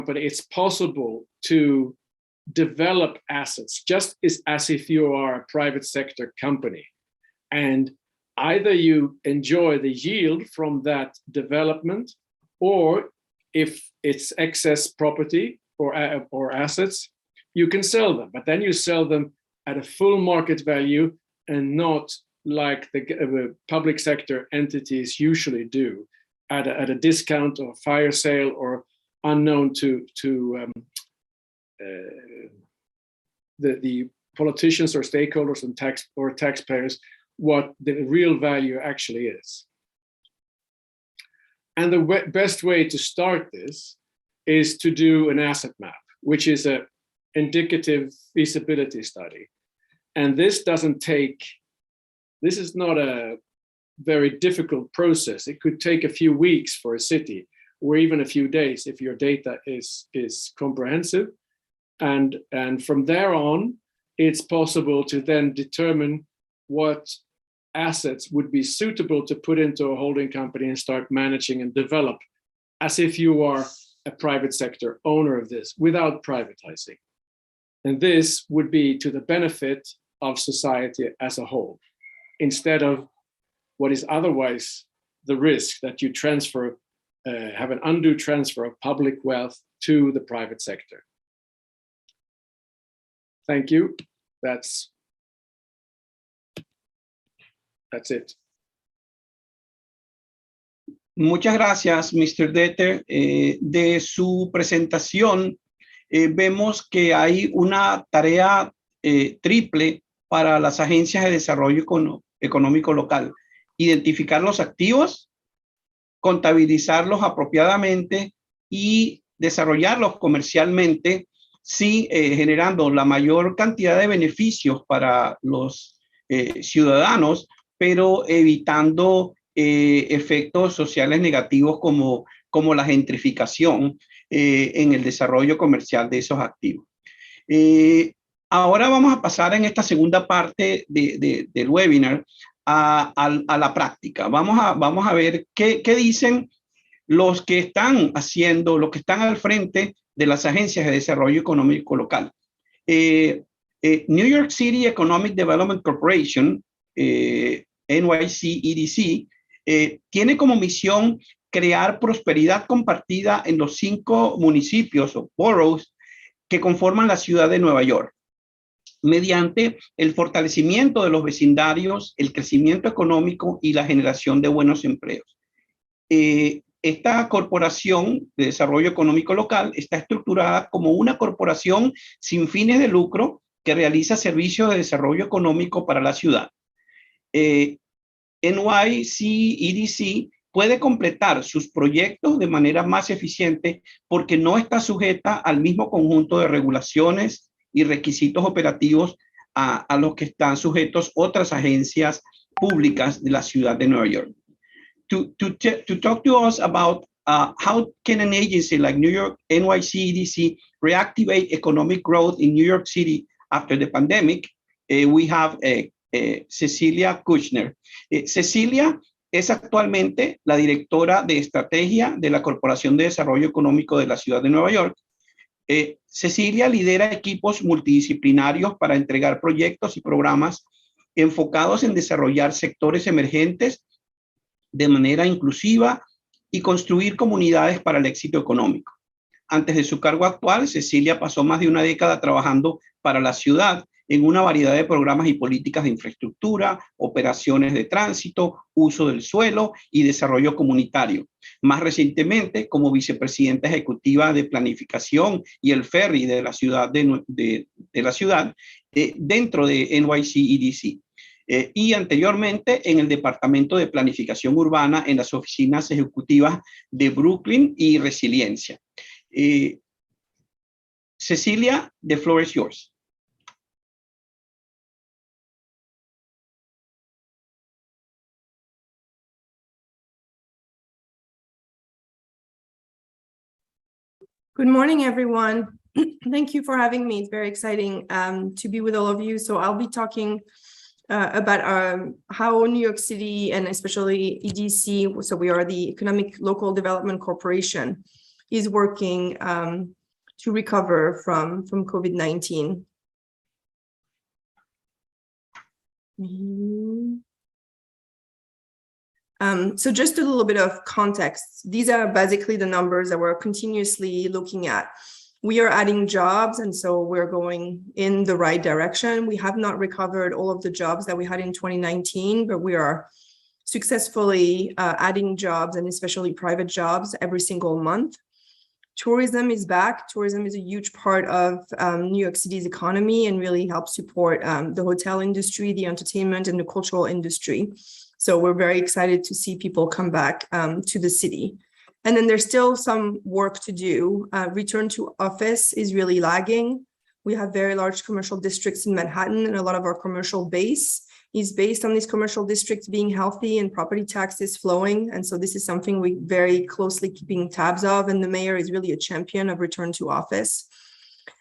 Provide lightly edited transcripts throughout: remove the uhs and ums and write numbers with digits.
company, it's possible to develop assets just as if you are a private sector company. And either you enjoy the yield from that development, or if it's excess property or assets, you can sell them. But then you sell them at a full market value and not like the public sector entities usually do, at a discount or fire sale, or unknown to the politicians or stakeholders and taxpayers what the real value actually is. And the best way to start this is to do an asset map, which is an indicative feasibility study. And this is not a very difficult process. It could take a few weeks for a city, or even a few days if your data is comprehensive. And from there on, it's possible to then determine what assets would be suitable to put into a holding company and start managing and develop as if you are a private sector owner of this without privatizing. And this would be to the benefit of society as a whole, instead of what is otherwise the risk that you transfer, have an undue transfer of public wealth to the private sector. Thank you. That's it. Muchas gracias, Mr. Detter. De su presentación, vemos que hay una tarea triple para las agencias de desarrollo económico local: identificar los activos, contabilizarlos apropiadamente y desarrollarlos comercialmente, sí, generando la mayor cantidad de beneficios para los ciudadanos, pero evitando efectos sociales negativos como la gentrificación en el desarrollo comercial de esos activos. Ahora vamos a pasar en esta segunda parte del webinar a la práctica. Vamos a ver qué dicen los que están haciendo, los que están al frente de las agencias de desarrollo económico local. New York City Economic Development Corporation, NYC-EDC, tiene como misión crear prosperidad compartida en los 5 municipios o boroughs que conforman la ciudad de Nueva York, mediante el fortalecimiento de los vecindarios, el crecimiento económico y la generación de buenos empleos. Esta corporación de desarrollo económico local está estructurada como una corporación sin fines de lucro que realiza servicios de desarrollo económico para la ciudad. NYC-EDC puede completar sus proyectos de manera más eficiente porque no está sujeta al mismo conjunto de regulaciones y requisitos operativos a los que están sujetos otras agencias públicas de la ciudad de Nueva York. To talk to us about how can an agency like New York NYC-EDC reactivate economic growth in New York City after the pandemic, we have Cecilia Kushner. Cecilia es actualmente la directora de estrategia de la Corporación de Desarrollo Económico de la Ciudad de Nueva York. Cecilia lidera equipos multidisciplinarios para entregar proyectos y programas enfocados en desarrollar sectores emergentes de manera inclusiva y construir comunidades para el éxito económico. Antes de su cargo actual, Cecilia pasó más de una década trabajando para la ciudad en una variedad de programas y políticas de infraestructura, operaciones de tránsito, uso del suelo y desarrollo comunitario. Más recientemente, como vicepresidenta ejecutiva de planificación y el ferry de la ciudad dentro de NYC-EDC. Y anteriormente en el Departamento de Planificación Urbana en las oficinas ejecutivas de Brooklyn y Resiliencia. Cecilia, the floor is yours. Good morning, everyone. Thank you for having me. It's very exciting to be with all of you. So I'll be talking about how New York City and especially EDC, so we are the Economic Local Development Corporation, is working to recover from COVID-19. So just a little bit of context. These are basically the numbers that we're continuously looking at. We are adding jobs, and so we're going in the right direction. We have not recovered all of the jobs that we had in 2019, but we are successfully adding jobs, and especially private jobs, every single month. Tourism is back. Tourism is a huge part of New York City's economy and really helps support the hotel industry, the entertainment, and the cultural industry. So we're very excited to see people come back to the city. And then there's still some work to do. Return to office is really lagging. We have very large commercial districts in Manhattan, and a lot of our commercial base is based on these commercial districts being healthy and property taxes flowing. And so this is something we very closely keeping tabs of, and the mayor is really a champion of return to office.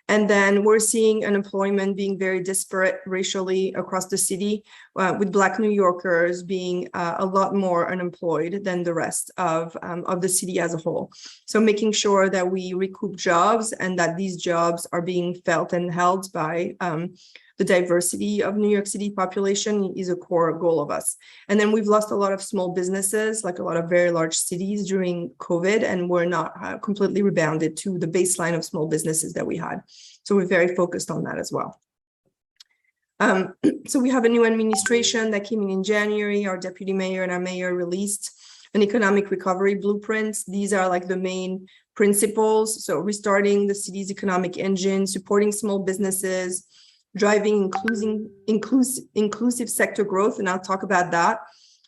And then we're seeing unemployment being very disparate racially across the city, with Black New Yorkers being a lot more unemployed than the rest of the city as a whole. So making sure that we recoup jobs and that these jobs are being felt and held by the diversity of New York City population is a core goal of us. And then we've lost a lot of small businesses, like a lot of very large cities during COVID, and we're not completely rebounded to the baseline of small businesses that we had. So we're very focused on that as well. So we have a new administration that came in January. Our deputy mayor and our mayor released an economic recovery blueprint. These are like the main principles. So restarting the city's economic engine, supporting small businesses, driving inclusive sector growth, and I'll talk about that,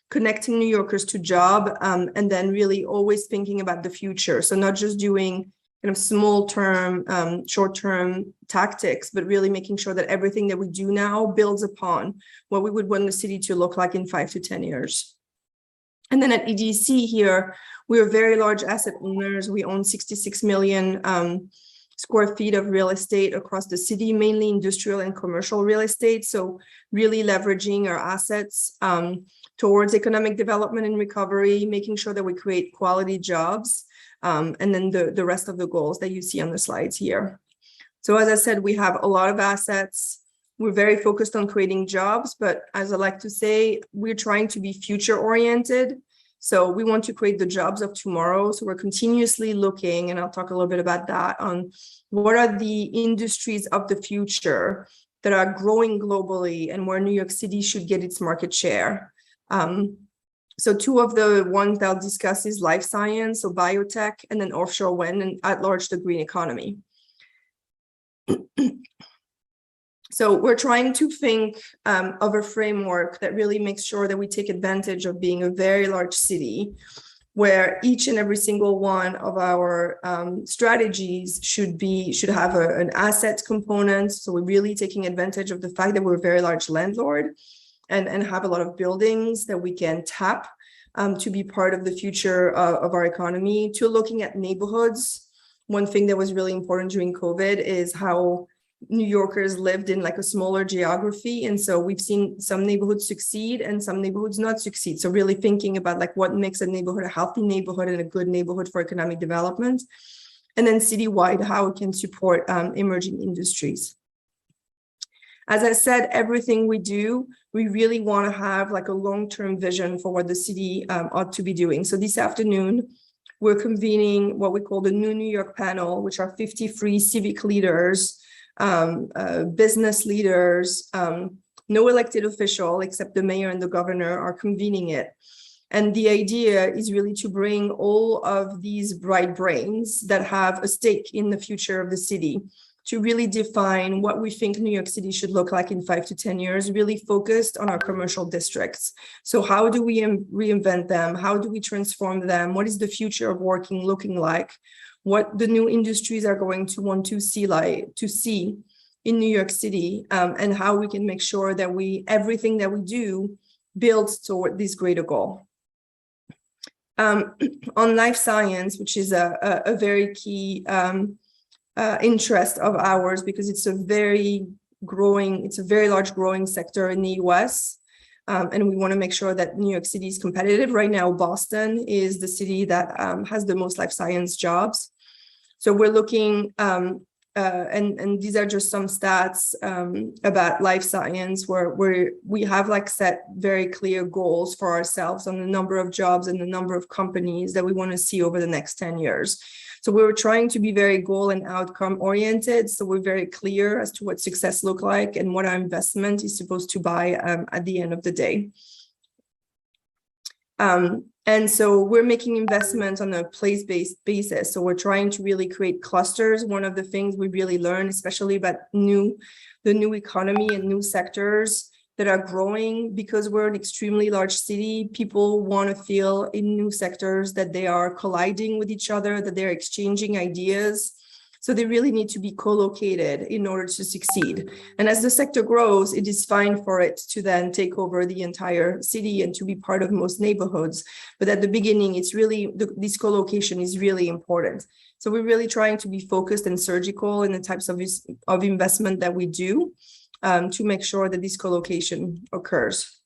connecting New Yorkers to job, and then really always thinking about the future. So not just doing kind of small term, short term tactics, but really making sure that everything that we do now builds upon what we would want the city to look like in 5 to 10 years. And then at EDC here, we're very large asset owners. We own 66 million square feet of real estate across the city, mainly industrial and commercial real estate. So really leveraging our assets towards economic development and recovery, making sure that we create quality jobs, and then the rest of the goals that you see on the slides here. So as I said, we have a lot of assets. We're very focused on creating jobs, but as I like to say, we're trying to be future oriented. So we want to create the jobs of tomorrow. So we're continuously looking, and I'll talk a little bit about that, on what are the industries of the future that are growing globally and where New York City should get its market share. So two of the ones that I'll discuss is life science, so biotech, and then offshore wind, and at large, the green economy. So we're trying to think of a framework that really makes sure that we take advantage of being a very large city, where each and every single one of our strategies should have an asset component. So we're really taking advantage of the fact that we're a very large landlord and have a lot of buildings that we can tap to be part of the future of our economy, to looking at neighborhoods. One thing that was really important during COVID is how New Yorkers lived in like a smaller geography. And so we've seen some neighborhoods succeed and some neighborhoods not succeed. So really thinking about like what makes a neighborhood a healthy neighborhood and a good neighborhood for economic development. And then citywide, how it can support emerging industries. As I said, everything we do, we really want to have like a long-term vision for what the city ought to be doing. So this afternoon, we're convening what we call the New New York panel, which are 53 civic leaders, business leaders, no elected official except the mayor and the governor are convening it. And the idea is really to bring all of these bright brains that have a stake in the future of the city to really define what we think New York City should look like in 5 to 10 years, really focused on our commercial districts. So how do we reinvent them? How do we transform them? What is the future of working looking like? What the new industries are going to want to see in New York City, and how we can make sure that everything that we do builds toward this greater goal. On life science, which is a very key interest of ours, because it's a very large growing sector in the US. And we want to make sure that New York City is competitive. Right now, Boston is the city that has the most life science jobs. So we're looking, and these are just some stats about life science, where we have like set very clear goals for ourselves on the number of jobs and the number of companies that we want to see over the next 10 years. So we were trying to be very goal and outcome oriented. So we're very clear as to what success look like and what our investment is supposed to buy at the end of the day. And so we're making investments on a place-based basis. So we're trying to really create clusters. One of the things we really learned, especially about the new economy and new sectors that are growing, because we're an extremely large city, people want to feel in new sectors that they are colliding with each other, that they're exchanging ideas. So they really need to be co-located in order to succeed. And as the sector grows, it is fine for it to then take over the entire city and to be part of most neighborhoods. But at the beginning, it's really, this co-location is really important. So we're really trying to be focused and surgical in the types of investment that we do to make sure that this co-location occurs.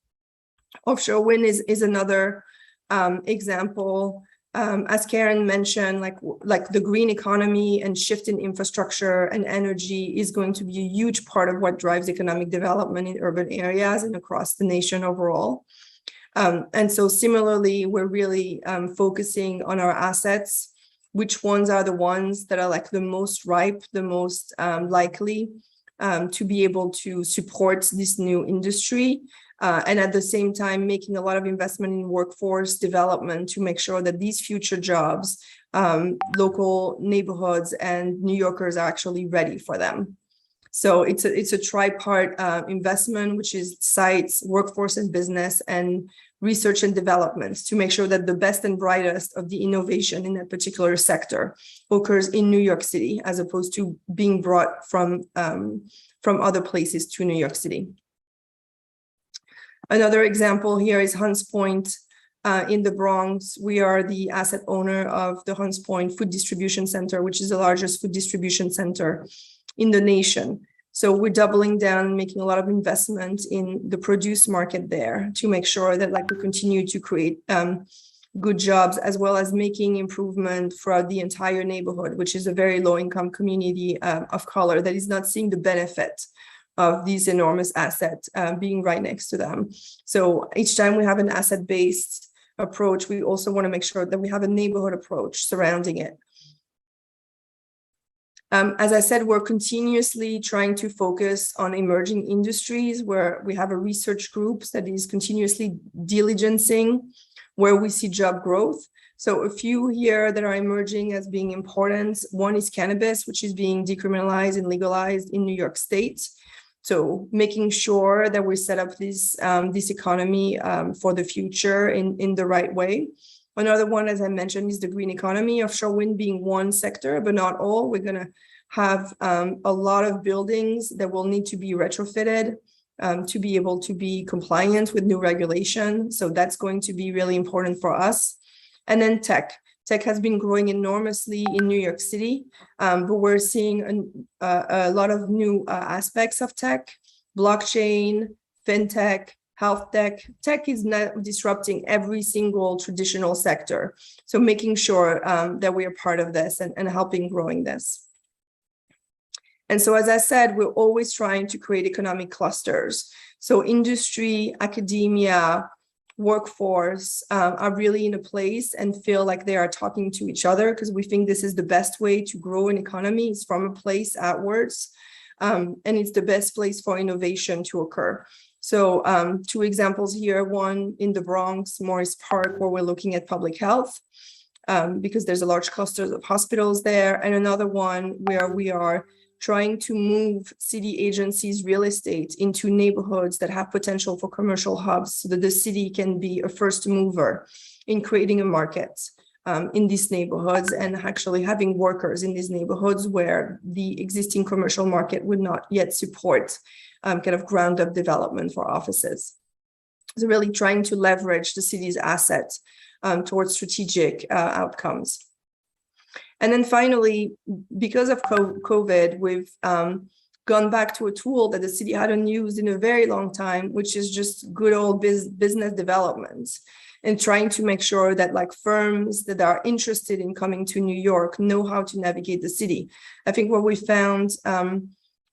Offshore wind is another example. As Karen mentioned, like the green economy and shift in infrastructure and energy is going to be a huge part of what drives economic development in urban areas and across the nation overall. And so similarly, we're really focusing on our assets, which ones are the ones that are like the most ripe, the most likely to be able to support this new industry. And at the same time, making a lot of investment in workforce development to make sure that these future jobs, local neighborhoods and New Yorkers are actually ready for them. So it's a tripart investment, which is sites, workforce and business, and research and development to make sure that the best and brightest of the innovation in that particular sector occurs in New York City, as opposed to being brought from other places to New York City. Another example here is Hunts Point in the Bronx. We are the asset owner of the Hunts Point Food Distribution Center, which is the largest food distribution center in the nation. So we're doubling down, making a lot of investment in the produce market there to make sure that we continue to create good jobs, as well as making improvement throughout the entire neighborhood, which is a very low income community of color that is not seeing the benefit of these enormous assets being right next to them. So each time we have an asset-based approach, we also want to make sure that we have a neighborhood approach surrounding it. As I said, we're continuously trying to focus on emerging industries, where we have a research group that is continuously diligencing where we see job growth. So a few here that are emerging as being important. One is cannabis, which is being decriminalized and legalized in New York State. So making sure that we set up this economy for the future in the right way. Another one, as I mentioned, is the green economy, offshore wind being one sector, but not all. We're going to have a lot of buildings that will need to be retrofitted to be able to be compliant with new regulation. So that's going to be really important for us. And then tech. Tech has been growing enormously in New York City, but we're seeing a lot of new aspects of tech, blockchain, fintech, health tech. Tech is now disrupting every single traditional sector. So making sure that we are part of this and helping growing this. And so, as I said, we're always trying to create economic clusters. So industry, academia, workforce are really in a place and feel like they are talking to each other, because we think this is the best way to grow an economy, is from a place outwards. And it's the best place for innovation to occur. So two examples here, one in the Bronx, Morris Park, where we're looking at public health, because there's a large cluster of hospitals there. And another one where we are trying to move city agencies' real estate into neighborhoods that have potential for commercial hubs, so that the city can be a first mover in creating a market in these neighborhoods, and actually having workers in these neighborhoods where the existing commercial market would not yet support kind of ground up development for offices. So really trying to leverage the city's assets towards strategic outcomes. And then finally, because of COVID, we've gone back to a tool that the city hadn't used in a very long time, which is just good old business development. and trying to make sure that like firms that are interested in coming to New York know how to navigate the city. I think what we found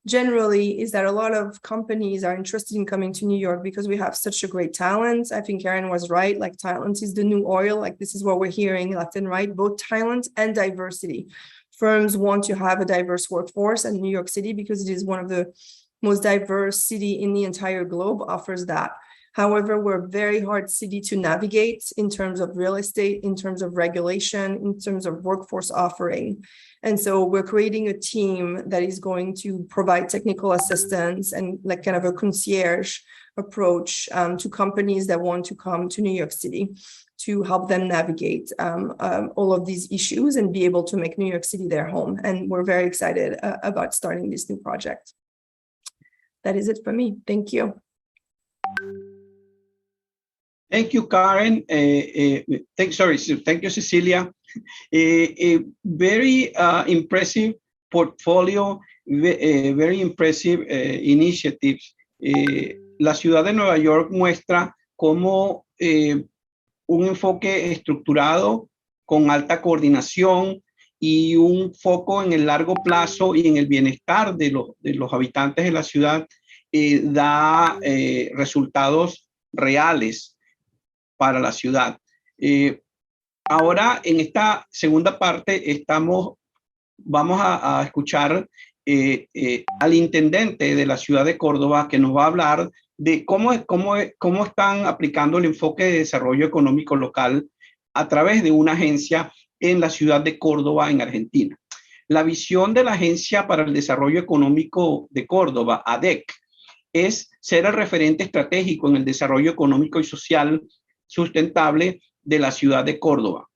generally is that a lot of companies are interested in coming to New York because we have such a great talent. I think Karen was right, like talent is the new oil. Like this is what we're hearing left and right, both talent and diversity. Firms want to have a diverse workforce, and New York City, because it is one of the most diverse city in the entire globe, offers that. However, we're a very hard city to navigate in terms of real estate, in terms of regulation, in terms of workforce offering. And so we're creating a team that is going to provide technical assistance and like kind of a concierge approach to companies that want to come to New York City to help them navigate all of these issues and be able to make New York City their home. And we're very excited about starting this new project. That is it for me. Thank you. Thank you, Karen. Thank you, Cecilia. Very impressive portfolio, very impressive initiatives. La ciudad de Nueva York muestra cómo un enfoque estructurado con alta coordinación y un foco en el largo plazo y en el bienestar de los habitantes de la ciudad da resultados reales para la ciudad. Ahora, en esta segunda parte, vamos a escuchar al intendente de la ciudad de Córdoba, que nos va a hablar de cómo están aplicando el enfoque de desarrollo económico local a través de una agencia en la ciudad de Córdoba, en Argentina. La visión de la Agencia para el Desarrollo Económico de Córdoba, ADEC, es ser el referente estratégico en el desarrollo económico y social sustentable de la ciudad de Córdoba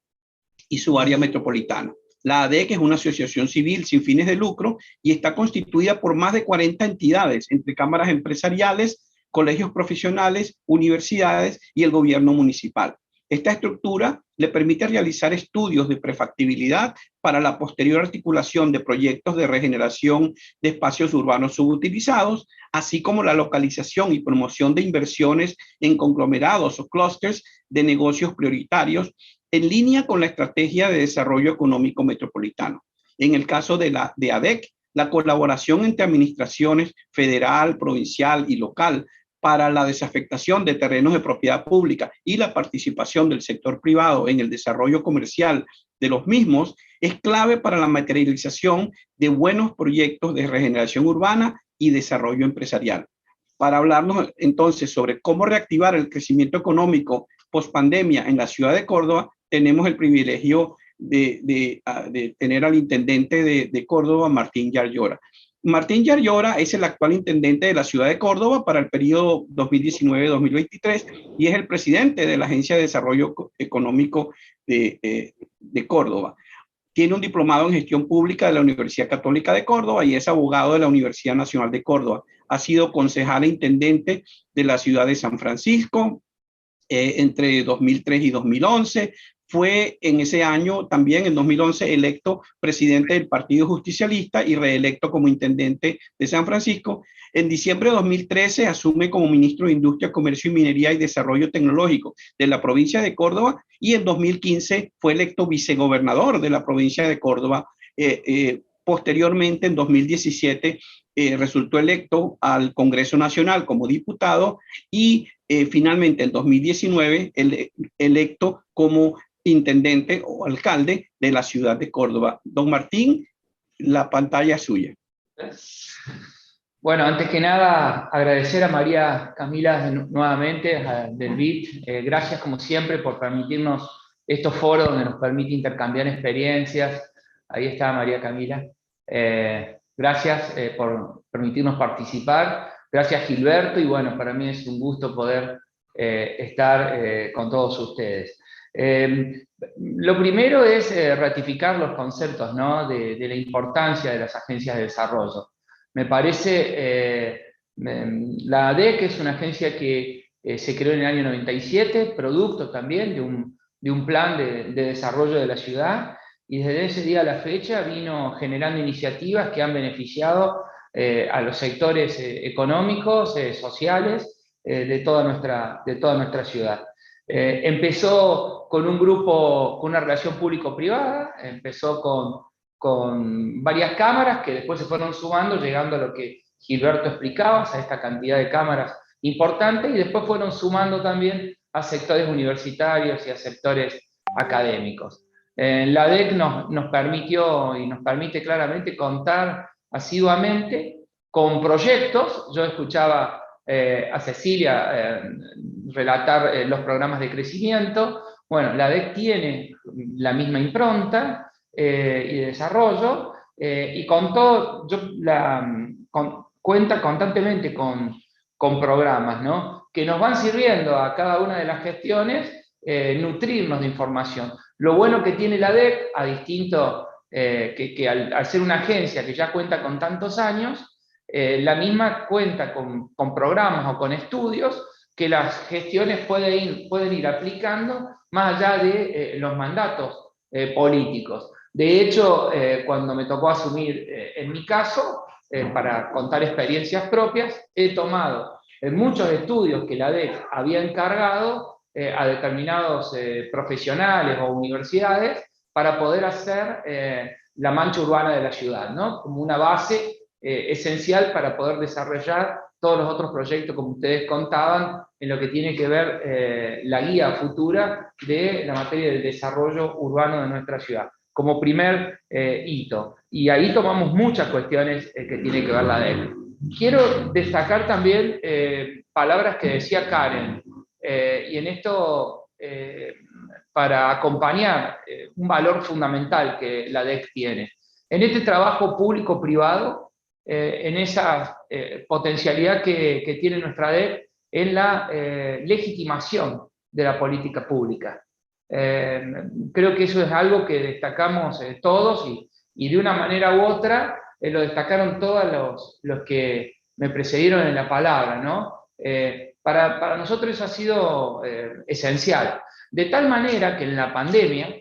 y su área metropolitana. La ADEC es una asociación civil sin fines de lucro y está constituida por más de 40 entidades, entre cámaras empresariales, colegios profesionales, universidades y el gobierno municipal. Esta estructura le permite realizar estudios de prefactibilidad para la posterior articulación de proyectos de regeneración de espacios urbanos subutilizados, así como la localización y promoción de inversiones en conglomerados o clústeres de negocios prioritarios en línea con la estrategia de desarrollo económico metropolitano. En el caso de ADEC, la colaboración entre administraciones federal, provincial y local para la desafectación de terrenos de propiedad pública y la participación del sector privado en el desarrollo comercial de los mismos es clave para la materialización de buenos proyectos de regeneración urbana y desarrollo empresarial. Para hablarnos entonces sobre cómo reactivar el crecimiento económico post-pandemia en la ciudad de Córdoba, tenemos el privilegio de tener al intendente de Córdoba, Martín Yarlora. Martín Yarlora es el actual intendente de la ciudad de Córdoba para el periodo 2019-2023 y es el presidente de la Agencia de Desarrollo Económico de Córdoba. Tiene un diplomado en gestión pública de la Universidad Católica de Córdoba y es abogado de la Universidad Nacional de Córdoba. Ha sido concejal e intendente de la ciudad de San Francisco entre 2003 y 2011. Fue en ese año también, en 2011, electo presidente del Partido Justicialista y reelecto como intendente de San Francisco. En diciembre de 2013 asume como ministro de Industria, Comercio y Minería y Desarrollo Tecnológico de la provincia de Córdoba y en 2015 fue electo vicegobernador de la provincia de Córdoba. Posteriormente, en 2017, resultó electo al Congreso Nacional como diputado y finalmente en 2019 electo como intendente o alcalde de la ciudad de Córdoba. Don Martín, la pantalla es suya. Bueno, antes que nada, agradecer a María Camila nuevamente, del BIT. Gracias, como siempre, por permitirnos estos foros donde nos permite intercambiar experiencias. Ahí está María Camila. Gracias por permitirnos participar. Gracias, Gilberto. Y bueno, para mí es un gusto poder estar con todos ustedes. Lo primero es ratificar los conceptos, ¿no?, de la importancia de las agencias de desarrollo. Me parece, la ADEC es una agencia que se creó en el año 97, producto también de un plan de desarrollo de la ciudad, y desde ese día a la fecha vino generando iniciativas que han beneficiado a los sectores económicos, sociales, de toda nuestra ciudad. Empezó con un grupo, con una relación público-privada, empezó con varias cámaras que después se fueron sumando, llegando a lo que Gilberto explicaba, a esta cantidad de cámaras importantes, y después fueron sumando también a sectores universitarios y a sectores académicos. La DEC nos permitió y nos permite claramente contar asiduamente con proyectos. Yo escuchaba a Cecilia relatar los programas de crecimiento. Bueno, la DEC tiene la misma impronta y de desarrollo, y con todo, cuenta constantemente con programas, ¿no?, que nos van sirviendo a cada una de las gestiones nutrirnos de información. Lo bueno que tiene la DEC, a distinto que al ser una agencia que ya cuenta con tantos años, la misma cuenta con programas o con estudios que las gestiones pueden ir aplicando más allá de los mandatos políticos. De hecho, cuando me tocó asumir, en mi caso, para contar experiencias propias, he tomado muchos estudios que la DEC había encargado a determinados profesionales o universidades para poder hacer la mancha urbana de la ciudad, ¿no?, como una base esencial para poder desarrollar todos los otros proyectos, como ustedes contaban, en lo que tiene que ver la guía futura de la materia del desarrollo urbano de nuestra ciudad, como primer hito. Y ahí tomamos muchas cuestiones que tiene que ver la DEC. Quiero destacar también palabras que decía Karen, y en esto, para acompañar un valor fundamental que la DEC tiene. En este trabajo público-privado, en esa potencialidad que tiene nuestra DEC en la legitimación de la política pública. Creo que eso es algo que destacamos todos, y de una manera u otra lo destacaron todos los que me precedieron en la palabra, ¿no? Para nosotros eso ha sido esencial, de tal manera que en la pandemia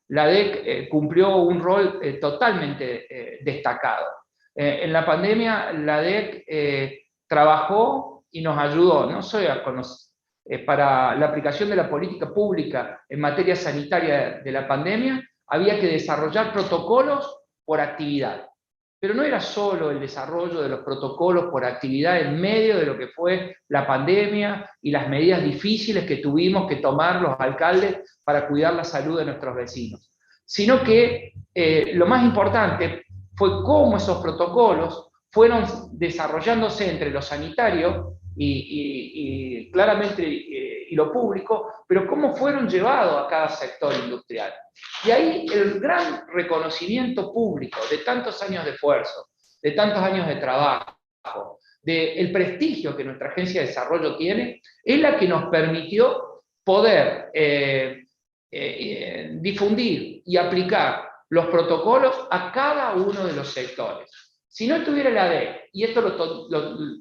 la DEC cumplió un rol totalmente destacado. En la pandemia la DEC trabajó y nos ayudó, no solo para la aplicación de la política pública en materia sanitaria de la pandemia, había que desarrollar protocolos por actividad. Pero no era solo el desarrollo de los protocolos por actividad en medio de lo que fue la pandemia y las medidas difíciles que tuvimos que tomar los alcaldes para cuidar la salud de nuestros vecinos, sino que lo más importante fue cómo esos protocolos fueron desarrollándose entre lo sanitario y claramente y lo público, pero cómo fueron llevados a cada sector industrial. Y ahí el gran reconocimiento público de tantos años de esfuerzo, de tantos años de trabajo, del prestigio que nuestra Agencia de Desarrollo tiene, es la que nos permitió poder difundir y aplicar los protocolos a cada uno de los sectores. Si no estuviera la DEC, y esto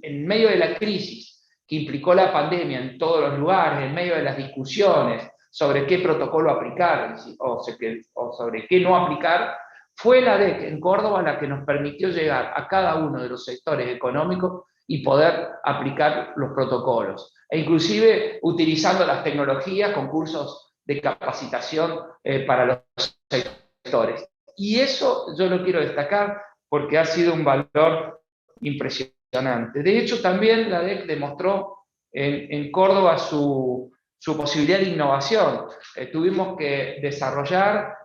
en medio de la crisis que implicó la pandemia en todos los lugares, en medio de las discusiones sobre qué protocolo aplicar o sobre qué no aplicar, fue la DEC en Córdoba la que nos permitió llegar a cada uno de los sectores económicos y poder aplicar los protocolos, e inclusive utilizando las tecnologías con cursos de capacitación para los sectores. Y eso yo lo quiero destacar porque ha sido un valor impresionante. De hecho, también la DEC demostró en Córdoba su posibilidad de innovación. Tuvimos que desarrollar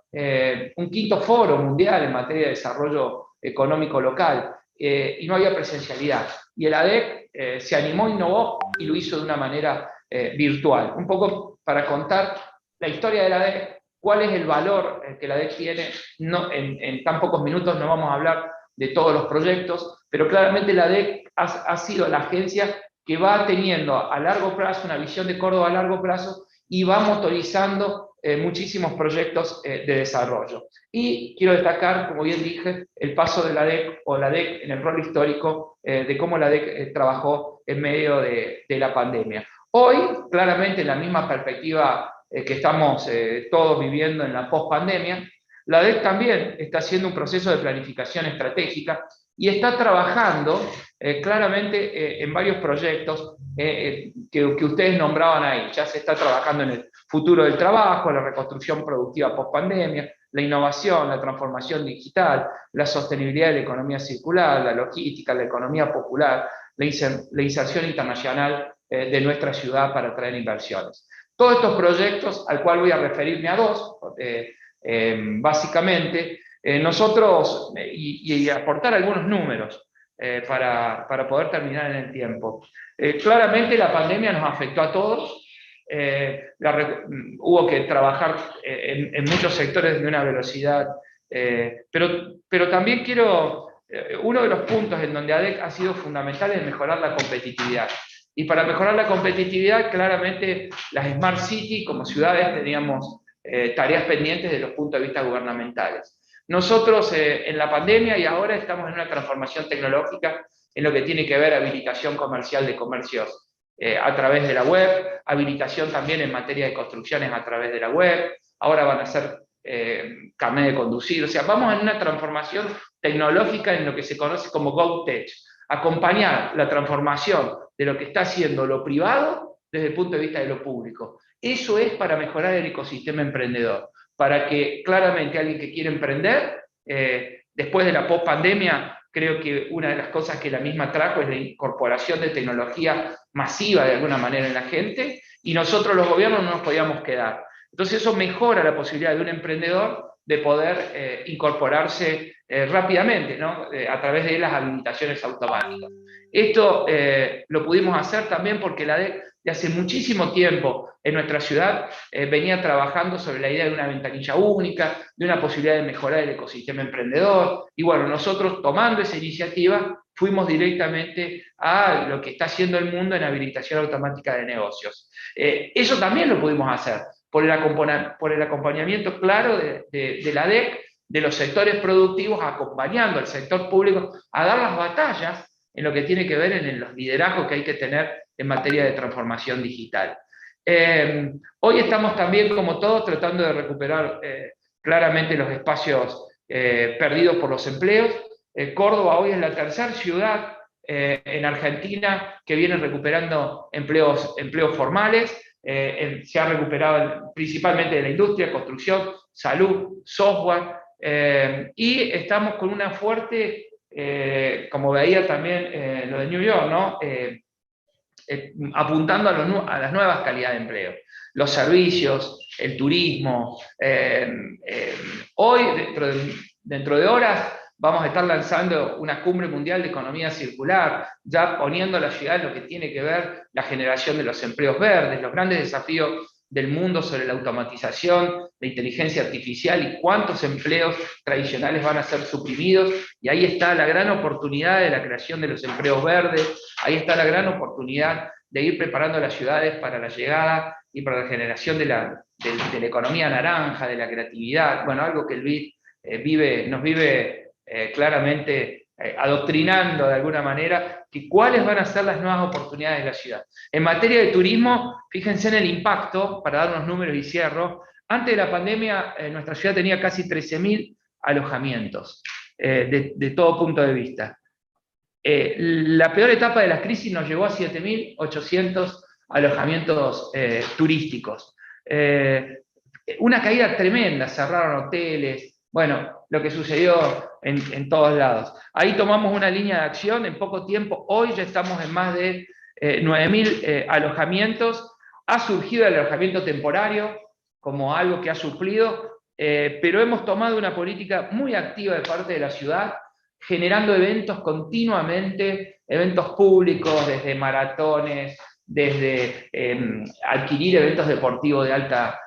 un quinto foro mundial en materia de desarrollo económico local, y no había presencialidad. Y el ADEC se animó, innovó y lo hizo de una manera virtual. Un poco para contar la historia de la ADEC, cuál es el valor que la ADEC tiene. No, en tan pocos minutos no vamos a hablar de todos los proyectos, pero claramente la ADEC ha sido la agencia que va teniendo a largo plazo, una visión de Córdoba a largo plazo, y va motorizando muchísimos proyectos de desarrollo. Y quiero destacar, como bien dije, el paso de la ADEC o la ADEC en el rol histórico de cómo la ADEC trabajó en medio de la pandemia. Hoy, claramente, en la misma perspectiva que estamos todos viviendo en la post-pandemia, la ADEC también está haciendo un proceso de planificación estratégica y está trabajando claramente en varios proyectos que ustedes nombraban ahí. Ya se está trabajando en el futuro del trabajo, la reconstrucción productiva post-pandemia, la innovación, la transformación digital, la sostenibilidad de la economía circular, la logística, la economía popular, la inserción internacional de nuestra ciudad para atraer inversiones. Todos estos proyectos, al cual voy a referirme a dos, básicamente, nosotros, y aportar algunos números para poder terminar en el tiempo. Claramente la pandemia nos afectó a todos, hubo que trabajar en muchos sectores de una velocidad, pero también uno de los puntos en donde ADEC ha sido fundamental es mejorar la competitividad. Y para mejorar la competitividad, claramente las Smart City como ciudades teníamos tareas pendientes desde los puntos de vista gubernamentales. Nosotros en la pandemia y ahora estamos en una transformación tecnológica en lo que tiene que ver habilitación comercial de comercios a través de la web, habilitación también en materia de construcciones a través de la web, ahora van a ser carnet de conducir, o sea, vamos en una transformación tecnológica en lo que se conoce como GovTech, acompañar la transformación de lo que está haciendo lo privado desde el punto de vista de lo público. Eso es para mejorar el ecosistema emprendedor, para que claramente alguien que quiere emprender, después de la post-pandemia, creo que una de las cosas que la misma trajo es la incorporación de tecnología masiva de alguna manera en la gente, y nosotros los gobiernos no nos podíamos quedar. Entonces eso mejora la posibilidad de un emprendedor de poder incorporarse rápidamente, ¿no? A través de las habilitaciones automáticas. Esto lo pudimos hacer también porque la ADEC de hace muchísimo tiempo en nuestra ciudad venía trabajando sobre la idea de una ventanilla única, de una posibilidad de mejorar el ecosistema emprendedor, y bueno, nosotros tomando esa iniciativa fuimos directamente a lo que está haciendo el mundo en habilitación automática de negocios. Eso también lo pudimos hacer por el acompañamiento claro de la ADEC, de los sectores productivos, acompañando al sector público a dar las batallas en lo que tiene que ver en los liderazgos que hay que tener en materia de transformación digital. Hoy estamos también, como todos, tratando de recuperar claramente los espacios perdidos por los empleos. Córdoba hoy es la tercera ciudad en Argentina que viene recuperando empleos formales. Se ha recuperado principalmente de la industria, construcción, salud, software, y estamos con una fuerte, como veía también lo de New York, ¿no? Apuntando a las nuevas calidades de empleo, los servicios, el turismo. Hoy, dentro de horas, vamos a estar lanzando una cumbre mundial de economía circular, ya poniendo a la ciudad en lo que tiene que ver la generación de los empleos verdes, los grandes desafíos del mundo sobre la automatización, la inteligencia artificial y cuántos empleos tradicionales van a ser suprimidos. Y ahí está la gran oportunidad de la creación de los empleos verdes, ahí está la gran oportunidad de ir preparando a las ciudades para la llegada y para la generación de la economía naranja, de la creatividad, bueno, algo que el BID nos vive claramente adoctrinando de alguna manera, que cuáles van a ser las nuevas oportunidades de la ciudad. En materia de turismo, fíjense en el impacto, para dar unos números y cierro. Antes de la pandemia, nuestra ciudad tenía casi 13.000 alojamientos, de todo punto de vista. La peor etapa de la crisis nos llevó a 7.800 alojamientos turísticos. Una caída tremenda, cerraron hoteles, bueno, lo que sucedió en todos lados. Ahí tomamos una línea de acción en poco tiempo. Hoy ya estamos en más de 9.000 alojamientos. Ha surgido el alojamiento temporario como algo que ha suplido, pero hemos tomado una política muy activa de parte de la ciudad, generando eventos continuamente, eventos públicos, desde maratones, desde adquirir eventos deportivos de alta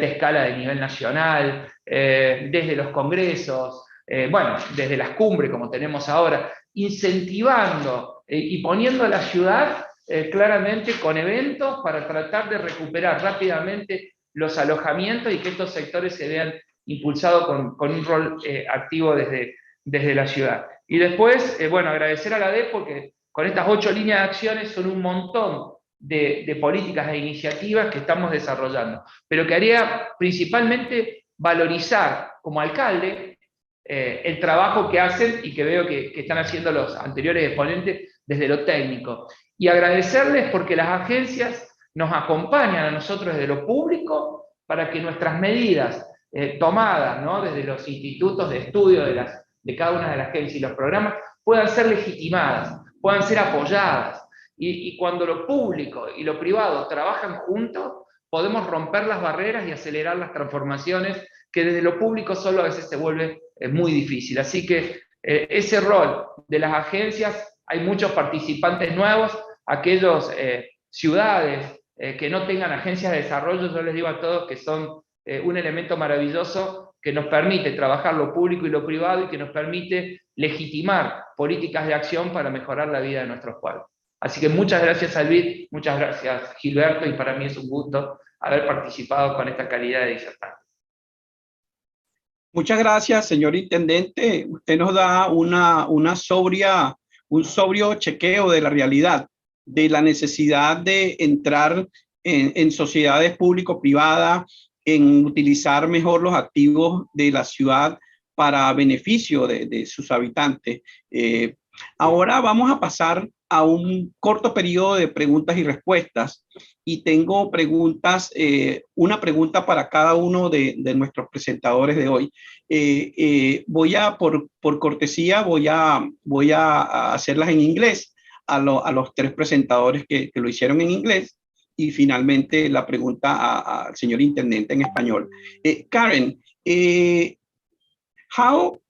escala de nivel nacional, desde los congresos, bueno, desde las cumbres como tenemos ahora, incentivando y poniendo a la ciudad claramente con eventos para tratar de recuperar rápidamente los alojamientos y que estos sectores se vean impulsados con un rol activo desde la ciudad. Y después, bueno, agradecer a la ADEC porque con estas 8 líneas de acciones son un montón de políticas e iniciativas que estamos desarrollando, pero que haría principalmente valorizar como alcalde el trabajo que hacen y que veo que están haciendo los anteriores exponentes desde lo técnico. Y agradecerles porque las agencias nos acompañan a nosotros desde lo público para que nuestras medidas tomadas, ¿no?, desde los institutos de estudio de cada una de las agencias y los programas puedan ser legitimadas, puedan ser apoyadas. Y cuando lo público y lo privado trabajan juntos, podemos romper las barreras y acelerar las transformaciones que desde lo público solo a veces se vuelve muy difícil. Así que ese rol de las agencias, hay muchos participantes nuevos, aquellos ciudades que no tengan agencias de desarrollo, yo les digo a todos que son un elemento maravilloso que nos permite trabajar lo público y lo privado y que nos permite legitimar políticas de acción para mejorar la vida de nuestros pueblos. Así que muchas gracias, Albit, muchas gracias, Gilberto, y para mí es un gusto haber participado con esta calidad de disertante. Muchas gracias, señor intendente. Usted nos da un sobrio chequeo de la realidad, de la necesidad de entrar en sociedades público-privadas, en utilizar mejor los activos de la ciudad para beneficio de sus habitantes. Ahora vamos a pasar a un corto periodo de preguntas y respuestas, y tengo preguntas, una pregunta para cada uno de nuestros presentadores de hoy. Por cortesía, voy a hacerlas en inglés a los tres presentadores que lo hicieron en inglés, y finalmente la pregunta al señor intendente en español. Karen, how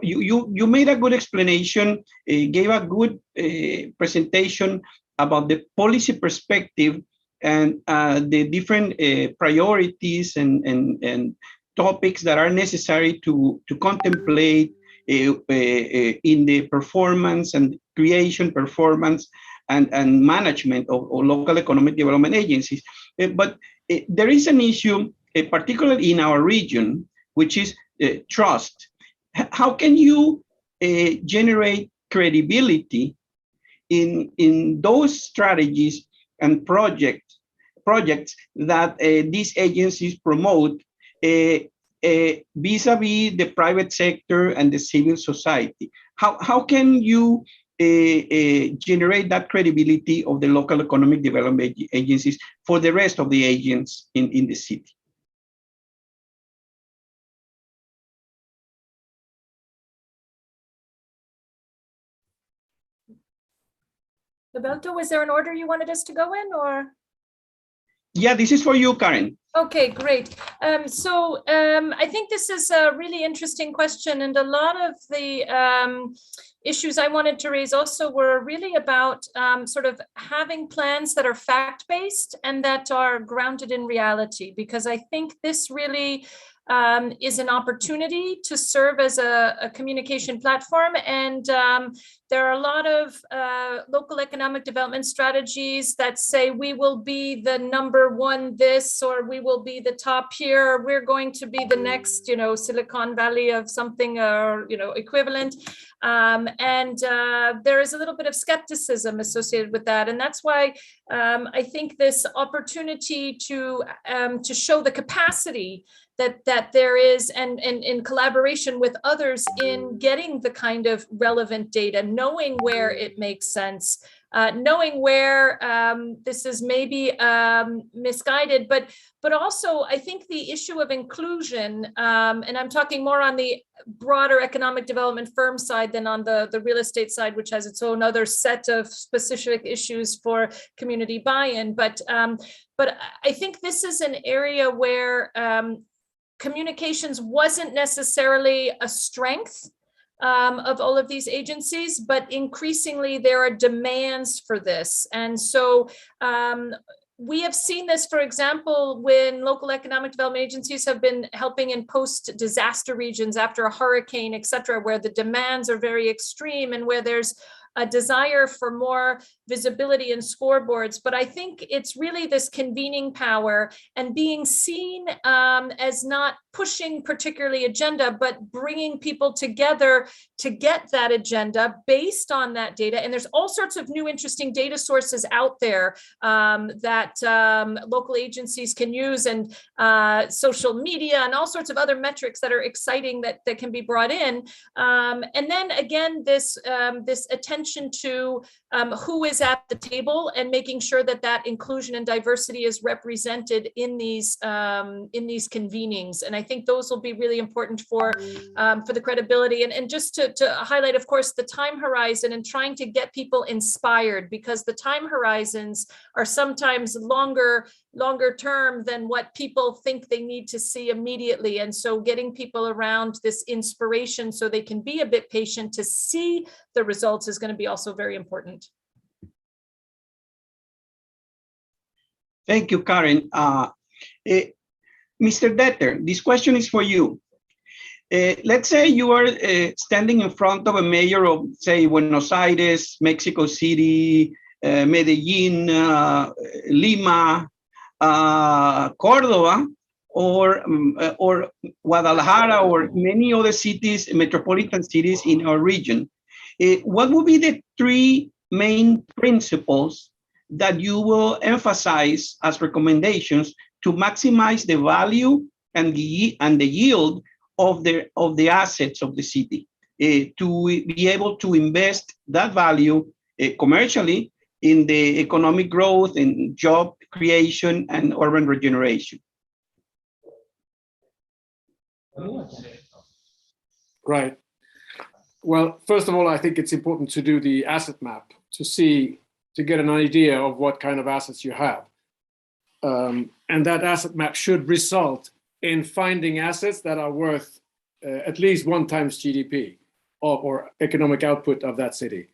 you made a good explanation, gave a good presentation about the policy perspective and the different priorities and topics that are necessary to contemplate in the performance and creation, performance and management of local economic development agencies. But there is an issue, particularly in our region, which is trust. How can you generate credibility in those strategies and projects that these agencies promote vis-a-vis the private sector and the civil society? How can you generate that credibility of the local economic development agencies for the rest of the agents in the city? Roberto, was there an order you wanted us to go in, or? Yeah, this is for you, Karen. Okay, great. I think this is a really interesting question, and a lot of the issues I wanted to raise also were really about sort of having plans that are fact-based and that are grounded in reality, because I think this really is an opportunity to serve as a communication platform. And there are a lot of local economic development strategies that say we will be the #1 this, or we will be the top here, we're going to be the next, Silicon Valley of something, or equivalent. There is a little bit of skepticism associated with that. And that's why I think this opportunity to show the capacity that there is, and in collaboration with others in getting the kind of relevant data, knowing where it makes sense, knowing where this is maybe misguided, but also I think the issue of inclusion, and I'm talking more on the broader economic development firm side than on the real estate side, which has its own other set of specific issues for community buy-in. But I think this is an area where communications wasn't necessarily a strength of all of these agencies, but increasingly there are demands for this. And so we have seen this, for example, when local economic development agencies have been helping in post-disaster regions after a hurricane, et cetera, where the demands are very extreme and where there's a desire for more visibility and scoreboards. But I think it's really this convening power and being seen as not pushing particularly agenda, but bringing people together to get that agenda based on that data. And there's all sorts of new interesting data sources out there that local agencies can use, and social media and all sorts of other metrics that are exciting that can be brought in. And then again, this attention to who is at the table and making sure that inclusion and diversity is represented in these convenings. And I think those will be really important for the credibility. And just to highlight, of course, the time horizon and trying to get people inspired, because the time horizons are sometimes longer term than what people think they need to see immediately. And so getting people around this inspiration so they can be a bit patient to see the results is going to be also very important. Thank you, Karen. Mr. Detter, this question is for you. Let's say you are standing in front of a mayor of, say, Buenos Aires, Mexico City, Medellin, Lima, Córdoba, or Guadalajara, or many other cities, metropolitan cities in our region. What would be the three main principles that you will emphasize as recommendations to maximize the value and the yield of the assets of the city, to be able to invest that value commercially in the economic growth and job creation and urban regeneration? Right. Well, first of all, I think it's important to do the asset map to get an idea of what kind of assets you have. And that asset map should result in finding assets that are worth at least 1 times GDP or economic output of that city.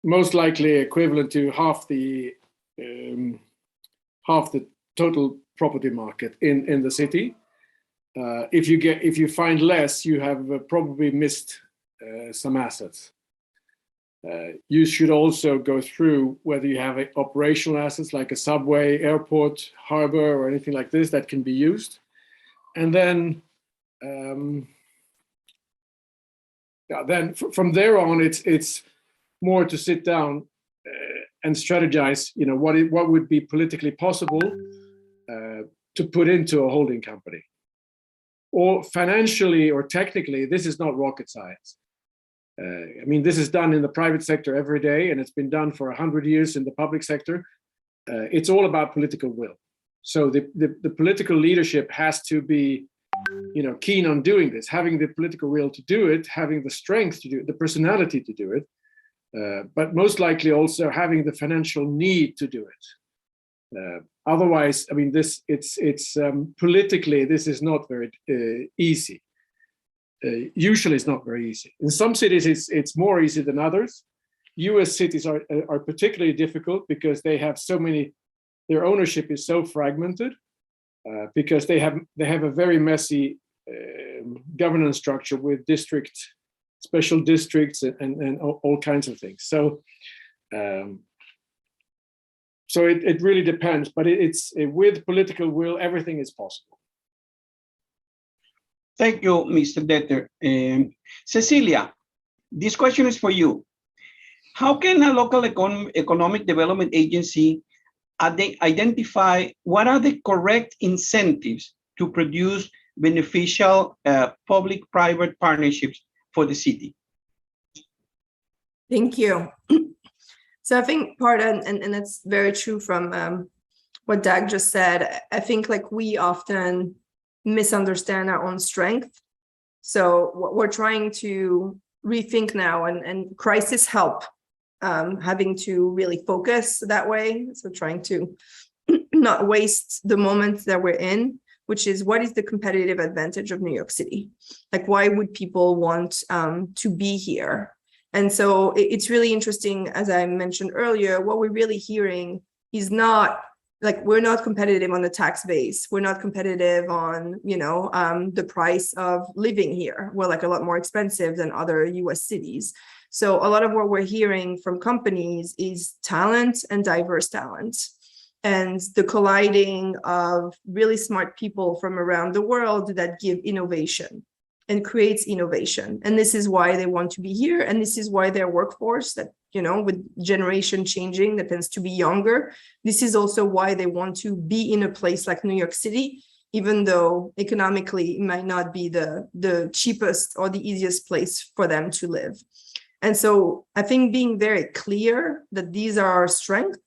Most likely equivalent to half the total property market in the city. If you find less, you have probably missed some assets. You should also go through whether you have operational assets like a subway, airport, harbor, or anything like this that can be used. And then from there on, it's more to sit down and strategize, what would be politically possible to put into a holding company. Or financially or technically, this is not rocket science. I mean, this is done in the private sector every day, and it's been done for 100 years in the public sector. It's all about political will. So the political leadership has to be, keen on doing this, having the political will to do it, having the strength to do it, the personality to do it, but most likely also having the financial need to do it. Otherwise, I mean, it's politically, this is not very easy. Usually it's not very easy. In some cities, it's more easy than others. US cities are particularly difficult because they have so many, their ownership is so fragmented, because they have a very messy governance structure with special districts and all kinds of things. So it really depends, but it's with political will, everything is possible. Thank you, Mr. Detter. Cecilia, this question is for you. How can a local economic development agency identify what are the correct incentives to produce beneficial public-private partnerships for the city? Thank you. So I think part, and that's very true from what Dag just said, I think like we often misunderstand our own strength. So what we're trying to rethink now, and crisis help having to really focus that way. So trying to not waste the moment that we're in, which is what is the competitive advantage of New York City? Like, why would people want to be here? And so it's really interesting, as I mentioned earlier, what we're really hearing is not like, we're not competitive on the tax base. We're not competitive on, the price of living here. We're like a lot more expensive than other US cities. So a lot of what we're hearing from companies is talent and diverse talent. and the colliding of really smart people from around the world that give innovation and creates innovation. And this is why they want to be here. And this is why their workforce that, you know, with generation changing, that tends to be younger. This is also why they want to be in a place like New York City, even though economically it might not be the cheapest or the easiest place for them to live. And so I think being very clear that these are our strengths,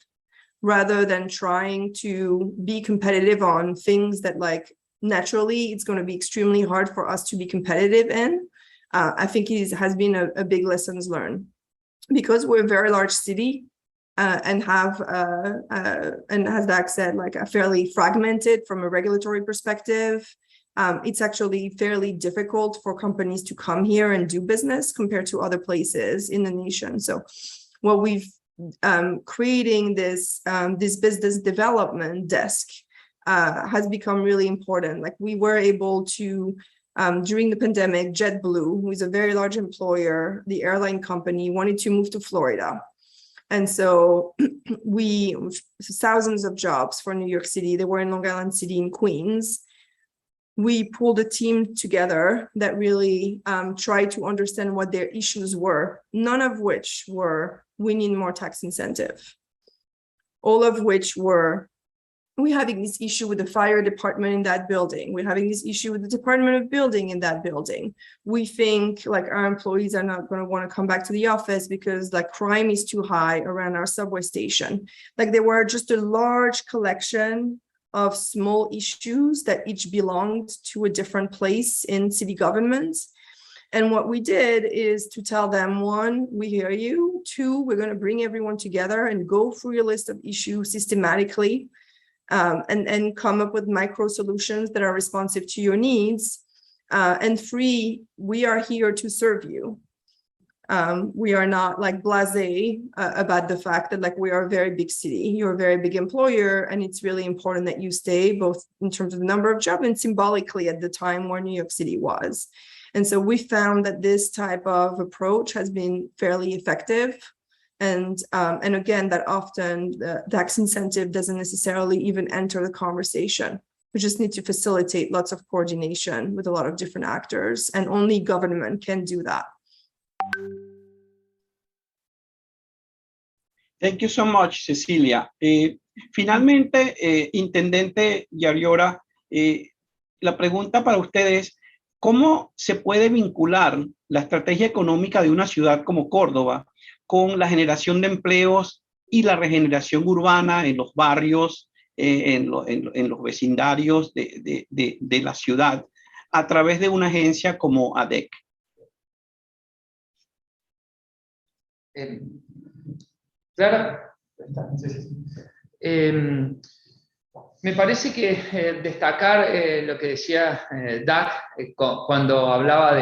rather than trying to be competitive on things that, like, naturally it's going to be extremely hard for us to be competitive in. I think it has been a big lessons learned, because we're a very large city and have, and as Dak said, like a fairly fragmented from a regulatory perspective. It's actually fairly difficult for companies to come here and do business compared to other places in the nation. So what we've creating this business development desk has become really important. Like, we were able to, during the pandemic, JetBlue, who is a very large employer, the airline company, wanted to move to Florida. And so we, thousands of jobs for New York City, they were in Long Island City and Queens. We pulled a team together that really tried to understand what their issues were, none of which were, we need more tax incentive. All of which were, we're having this issue with the fire department in that building. We're having this issue with the Department of Building in that building. We think like our employees are not going to want to come back to the office because like crime is too high around our subway station. Like, there were just a large collection of small issues that each belonged to a different place in city government. And what we did is to tell them, one, we hear you. Two, we're going to bring everyone together and go through your list of issues systematically, and come up with micro solutions that are responsive to your needs. And three, we are here to serve you. We are not like blasé about the fact that like we are a very big city, you're a very big employer, and it's really important that you stay, both in terms of the number of jobs and symbolically at the time where New York City was. And so we found that this type of approach has been fairly effective. And again, that often the tax incentive doesn't necessarily even enter the conversation. We just need to facilitate lots of coordination with a lot of different actors, and only government can do that. Thank you so much, Cecilia. Finalmente, Intendente Yarriora, la pregunta para usted es, ¿cómo se puede vincular la estrategia económica de una ciudad como Córdoba con la generación de empleos y la regeneración urbana en los barrios, en los vecindarios de la ciudad, a través de una agencia como ADEC? Claro, me parece que destacar lo que decía Dak cuando hablaba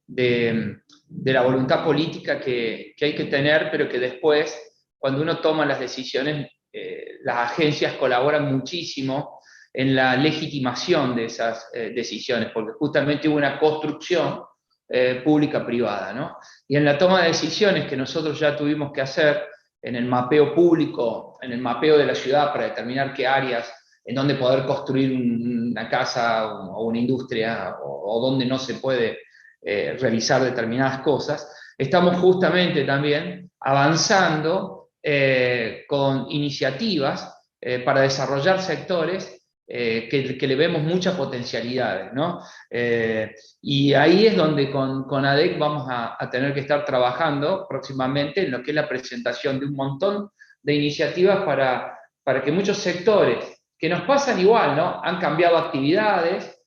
de la voluntad política que hay que tener, pero que después, cuando uno toma las decisiones, las agencias colaboran muchísimo en la legitimación de esas decisiones, porque justamente hubo una construcción pública-privada, ¿no? Y en la toma de decisiones que nosotros ya tuvimos que hacer, en el mapeo público, en el mapeo de la ciudad para determinar qué áreas, en dónde poder construir una casa o una industria, o dónde no se puede realizar determinadas cosas, estamos justamente también avanzando con iniciativas para desarrollar sectores que le vemos muchas potencialidades, ¿no? Y ahí es donde con ADEC vamos a tener que estar trabajando próximamente en lo que es la presentación de un montón de iniciativas para que muchos sectores que nos pasan igual, ¿no? Han cambiado actividades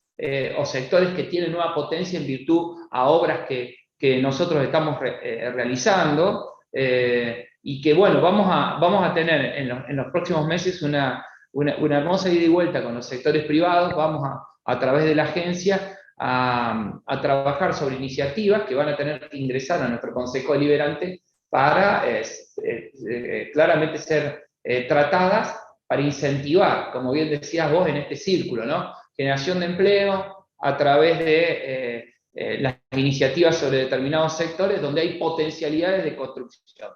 o sectores que tienen nueva potencia en virtud a obras que nosotros estamos realizando y que, bueno, vamos a tener en los próximos meses una hermosa ida y vuelta con los sectores privados. Vamos a través de la agencia a trabajar sobre iniciativas que van a tener que ingresar a nuestro Consejo Deliberante para claramente ser tratadas para incentivar, como bien decías vos, en este círculo, ¿no? Generación de empleo a través de las iniciativas sobre determinados sectores donde hay potencialidades de construcción,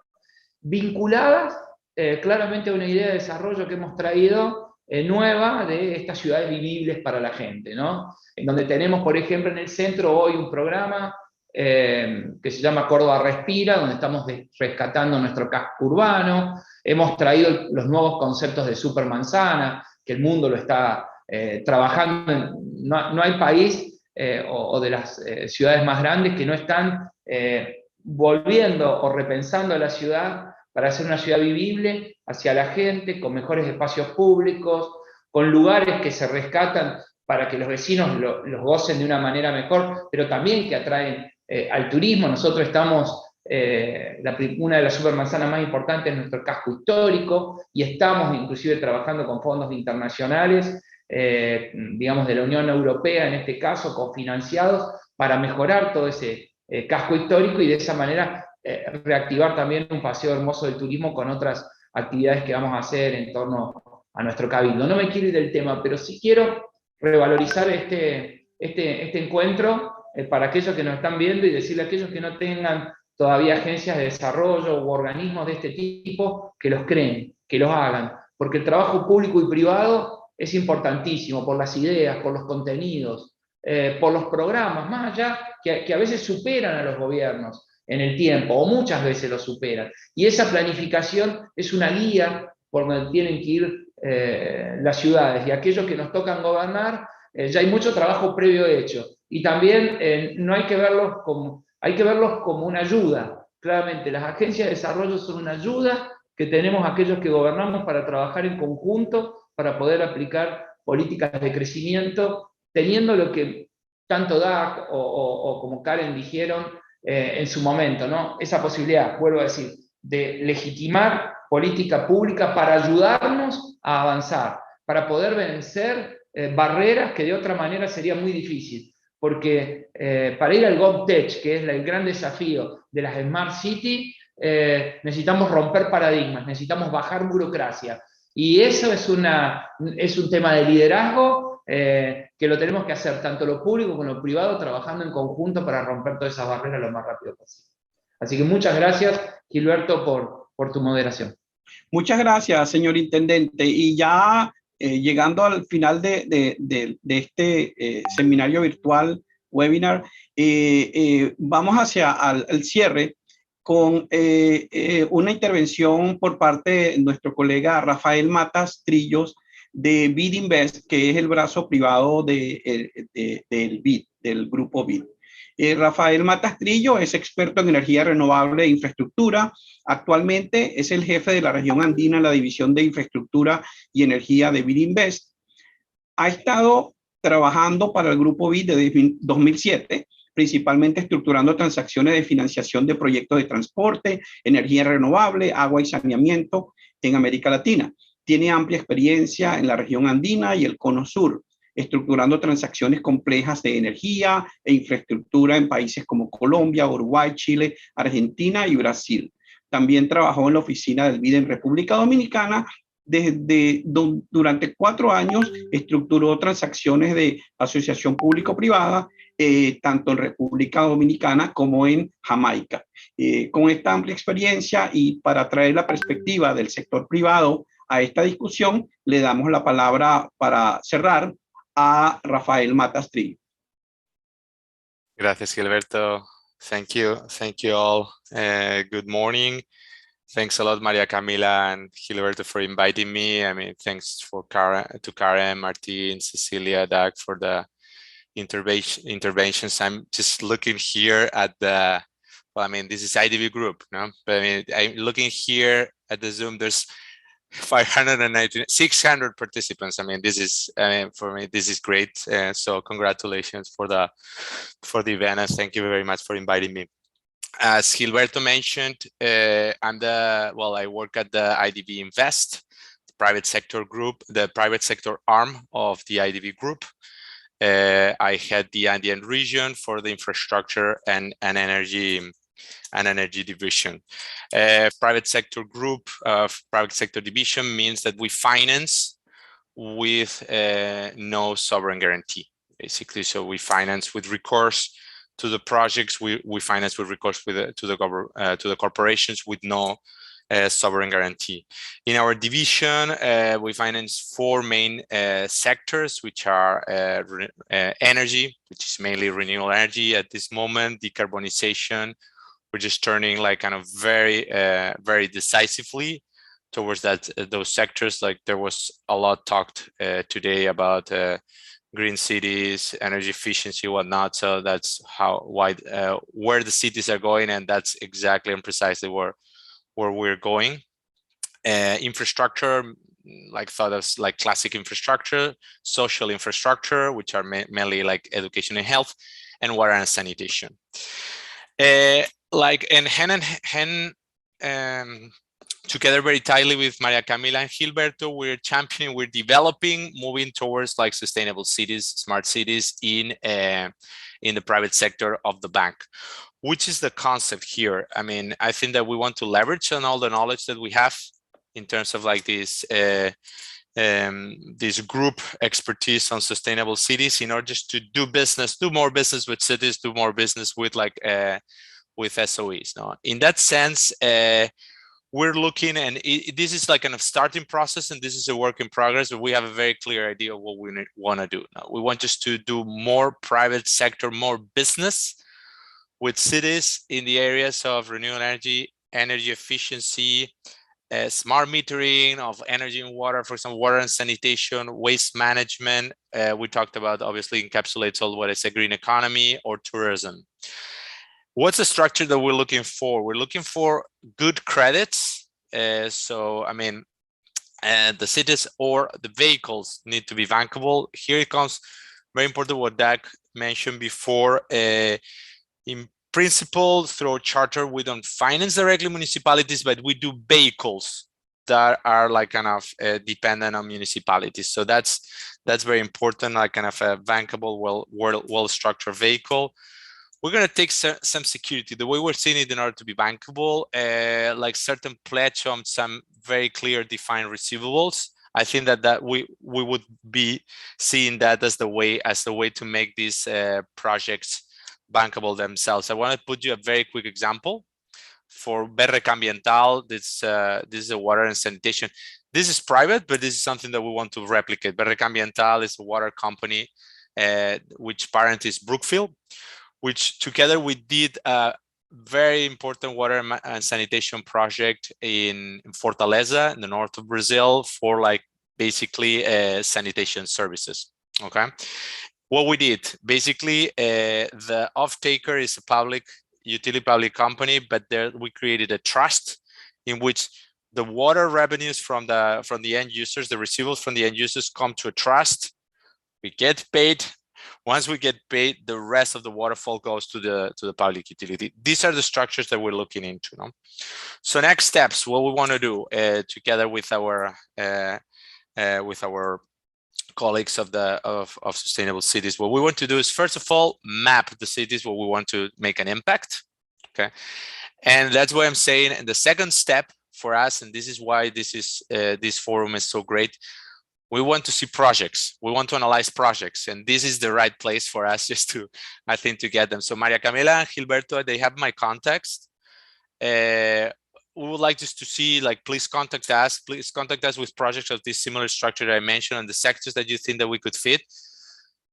vinculadas claramente una idea de desarrollo que hemos traído nueva de estas ciudades vivibles para la gente, ¿no? En donde tenemos, por ejemplo, en el centro hoy un programa que se llama Córdoba Respira, donde estamos rescatando nuestro casco urbano. Hemos traído los nuevos conceptos de supermanzana, que el mundo lo está trabajando. No hay país o de las ciudades más grandes que no están volviendo o repensando la ciudad para hacer una ciudad vivible hacia la gente, con mejores espacios públicos, con lugares que se rescatan para que los vecinos los gocen de una manera mejor, pero también que atraen al turismo. Nosotros estamos, una de las supermanzanas más importantes es nuestro casco histórico, y estamos inclusive trabajando con fondos internacionales, digamos de la Unión Europea en este caso, cofinanciados, para mejorar todo ese casco histórico, y de esa manera reactivar también un paseo hermoso del turismo con otras actividades que vamos a hacer en torno a nuestro cabildo. No me quiero ir del tema, pero sí quiero revalorizar este encuentro para aquellos que nos están viendo, y decirle a aquellos que no tengan todavía agencias de desarrollo u organismos de este tipo, que los creen, que los hagan, porque el trabajo público y privado es importantísimo por las ideas, por los contenidos, por los programas, más allá que a veces superan a los gobiernos en el tiempo, o muchas veces lo superan. Y esa planificación es una guía por donde tienen que ir las ciudades, y aquellos que nos tocan gobernar, ya hay mucho trabajo previo hecho. Y también no hay que verlos como una ayuda. Claramente, las agencias de desarrollo son una ayuda que tenemos aquellos que gobernamos para trabajar en conjunto, para poder aplicar políticas de crecimiento, teniendo lo que tanto DAC o como Karen dijeron en su momento, ¿no? Esa posibilidad, vuelvo a decir, de legitimar política pública para ayudarnos a avanzar, para poder vencer barreras que de otra manera sería muy difícil. Porque para ir al GovTech, que es el gran desafío de las Smart City, necesitamos romper paradigmas, necesitamos bajar burocracia. Y eso es un tema de liderazgo que lo tenemos que hacer tanto lo público como lo privado, trabajando en conjunto para romper todas esas barreras lo más rápido posible. Así que muchas gracias, Gilberto, por tu moderación. Muchas gracias, señor intendente. Y ya llegando al final de este seminario virtual, webinar, vamos hacia el cierre con una intervención por parte de nuestro colega Rafael Matas Trillos de BID Invest, que es el brazo privado del BID, del grupo BID. Rafael Matas Trillo es experto en energía renovable e infraestructura. Actualmente es el jefe de la región andina en la división de infraestructura y energía de BID Invest. Ha estado trabajando para el grupo BID desde 2007, principalmente estructurando transacciones de financiación de proyectos de transporte, energía renovable, agua y saneamiento en América Latina. Tiene amplia experiencia en la región andina y el Cono Sur, estructurando transacciones complejas de energía e infraestructura en países como Colombia, Uruguay, Chile, Argentina y Brasil. También trabajó en la oficina del BID en República Dominicana. Durante 4 años estructuró transacciones de asociación público-privada, tanto en República Dominicana como en Jamaica. Con esta amplia experiencia y para traer la perspectiva del sector privado a esta discusión, le damos la palabra para cerrar a Rafael Matas Trillo. Gracias, Gilberto. Thank you all. Good morning. Thanks a lot, Maria Camila and Gilberto, for inviting me. I mean, thanks to Karen, Martin, Cecilia, Doug for the interventions. I'm just looking here at the, well, I mean, this is IDB group, no? But I mean, I'm looking here at the Zoom, there's 600 participants. I mean, this is, for me, this is great. So congratulations for the event, and thank you very much for inviting me. As Gilberto mentioned, I work at the IDB Invest, the private sector group, the private sector arm of the IDB group. I head the Andean region for the infrastructure and energy division. Private sector group, private sector division means that we finance with no sovereign guarantee, basically. So we finance with recourse to the projects. We finance with recourse to the corporations with no sovereign guarantee. In our division, we finance 4 main sectors, which are energy, which is mainly renewable energy at this moment, decarbonization, which is turning like kind of very decisively towards those sectors. Like there was a lot talked today about green cities, energy efficiency, whatnot. So that's where the cities are going, and that's exactly and precisely where we're going. Infrastructure, like thought of like classic infrastructure, social infrastructure, which are mainly like education and health, and water and sanitation. Like and hand together very tightly with Maria Camila and Gilberto, we're championing, we're developing, moving towards like sustainable cities, smart cities in the private sector of the bank. Which is the concept here? I mean, I think that we want to leverage on all the knowledge that we have in terms of like this group expertise on sustainable cities in order just to do more business with cities, do more business with like with SOEs. No, in that sense, we're looking, and this is like kind of starting process, and this is a work in progress, but we have a very clear idea of what we want to do. Now, we want just to do more private sector, more business with cities in the areas of renewable energy, energy efficiency, smart metering of energy and water, for example, water and sanitation, waste management. We talked about, obviously encapsulates all what I say, green economy or tourism. What's the structure that we're looking for? We're looking for good credits. So, I mean, the cities or the vehicles need to be bankable. Here it comes, very important what Doug mentioned before. In principle, through charter, we don't finance directly municipalities, but we do vehicles that are like kind of dependent on municipalities. So that's very important, like kind of a bankable, well-structured vehicle. We're going to take some security. The way we're seeing it in order to be bankable, like certain pledge on some very clear defined receivables. I think that we would be seeing that as the way to make these projects bankable themselves. I want to put you a very quick example. For BRK Ambiental, this is a water and sanitation. This is private, but this is something that we want to replicate. BRK Ambiental is a water company, which parent is Brookfield, which together we did a very important water and sanitation project in Fortaleza, in the north of Brazil, for like basically sanitation services. Okay. What we did, basically, the off-taker is a public company, but there we created a trust in which the water revenues from the end users, the receivables from the end users, come to a trust. We get paid. Once we get paid, the rest of the waterfall goes to the public utility. These are the structures that we're looking into. No? So next steps, what we want to do together with our colleagues of sustainable cities, what we want to do is, first of all, map the cities where we want to make an impact. Okay, and that's why I'm saying, and the second step for us, and this is why this forum is so great, we want to see projects. We want to analyze projects, and this is the right place for us just to, I think, to get them. So Maria Camila and Gilberto, they have my context. We would like just to see, like, please contact us with projects of this similar structure that I mentioned and the sectors that you think that we could fit.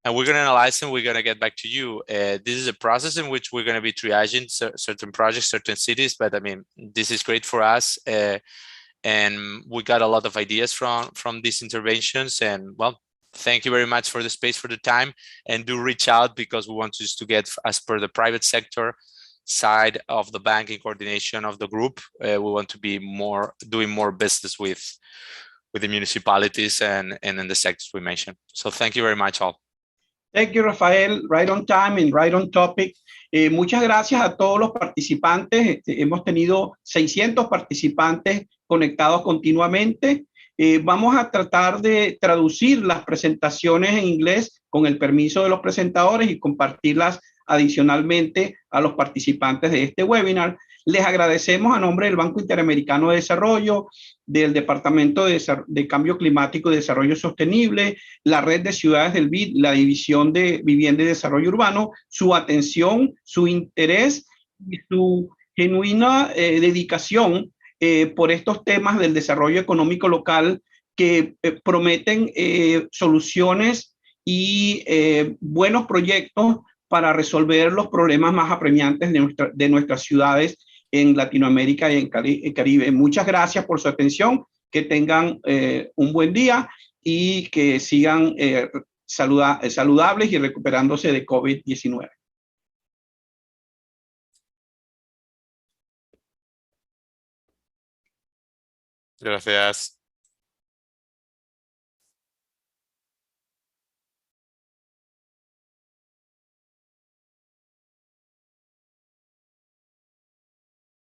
And we're going to analyze them. We're going to get back to you. This is a process in which we're going to be triaging certain projects, certain cities. But I mean, this is great for us. And we got a lot of ideas from these interventions. And well, thank you very much for the space, for the time. And do reach out, because we want just to get, as per the private sector side of the banking coordination of the group, we want to be doing more business with the municipalities and in the sectors we mentioned. So thank you very much all. Thank you, Rafael. Right on time and right on topic. Muchas gracias a todos los participantes. Hemos tenido 600 participantes conectados continuamente. Vamos a tratar de traducir las presentaciones en inglés con el permiso de los presentadores y compartirlas adicionalmente a los participantes de este webinar. Les agradecemos a nombre del Banco Interamericano de Desarrollo, del Departamento de Cambio Climático y Desarrollo Sostenible, la Red de Ciudades del BID, la División de Vivienda y Desarrollo Urbano, su atención, su interés y su genuina dedicación por estos temas del desarrollo económico local que prometen soluciones y buenos proyectos para resolver los problemas más apremiantes de nuestras ciudades en Latinoamérica y en Caribe. Muchas gracias por su atención, que tengan un buen día y que sigan saludables y recuperándose de COVID-19. Gracias.